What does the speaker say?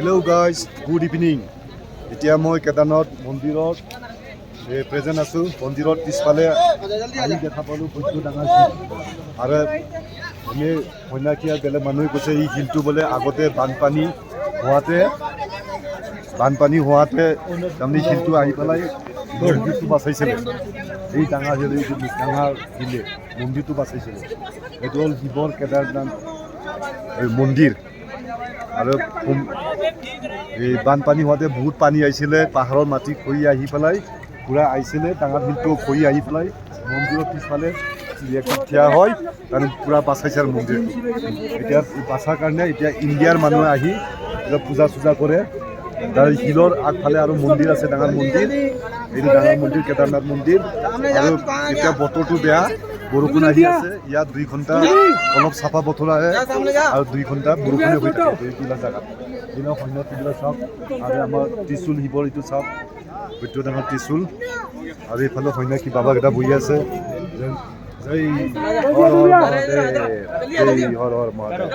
Hello guys, good evening. এতিয়া মই কেদাৰনাথ মন্দিৰত প্ৰেজেণ্ট আছোঁ। মন্দিৰত পিছফালে আহি দেখা পালোঁ বহুত ডাঙৰ শিল। আৰু এনেই সন্যাসীয়া বেলেগ মানুহে কৈছে এই শিলটো বোলে আগতে বানপানী হোৱাতে তাৰমানে শিলটো আহি পেলাই মন্দিৰটো বাচাইছিলে। এই ডাঙৰ শিলে মন্দিৰটো বাচাইছিলে। এইটো হ'ল শিৱৰ কেদাৰনাথ মন্দিৰ। আৰু এই বানপানী হোৱাতে বহুত পানী আহিছিলে, পাহাৰৰ মাটি খহি আহি পেলাই পূৰা আহিছিলে, ডাঙৰ শিলটো খহি আহি পেলাই মন্দিৰৰ পিছফালে থিয়া হয়, তাৰমানে পূৰা বাচাইছে আৰু মন্দিৰটো। এতিয়া বাচাৰ কাৰণে এতিয়া ইণ্ডিয়াৰ মানুহে আহি পূজা চূজা কৰে। তাৰ শিলৰ আগফালে আৰু মন্দিৰ আছে, ডাঙৰ মন্দিৰ। এইটো ডাঙৰ মন্দিৰ কেদাৰনাথ মন্দিৰ। আৰু এতিয়া বতৰটো বেয়া, বৰষুণ আহি আছে। ইয়াত 2 ঘণ্টা অলপ চাফা বতৰ আহে আৰু 2 ঘণ্টা বৰষুণে হৈ থাকে এইবিলাক জেগাত। এইবিলাক সন্যাসীবিলাক চাওক, আৰু আমাৰ ত্ৰিশূল শিৱৰ এইটো চাওক, এইটো ডাঙৰ ত্ৰিশূল। আৰু এইফালে সন্যাসী বাবাকেইটা বহি আছে। জয় হৰ হৰ মহাদেৱ, জয় হৰ হৰ মহাদেৱ।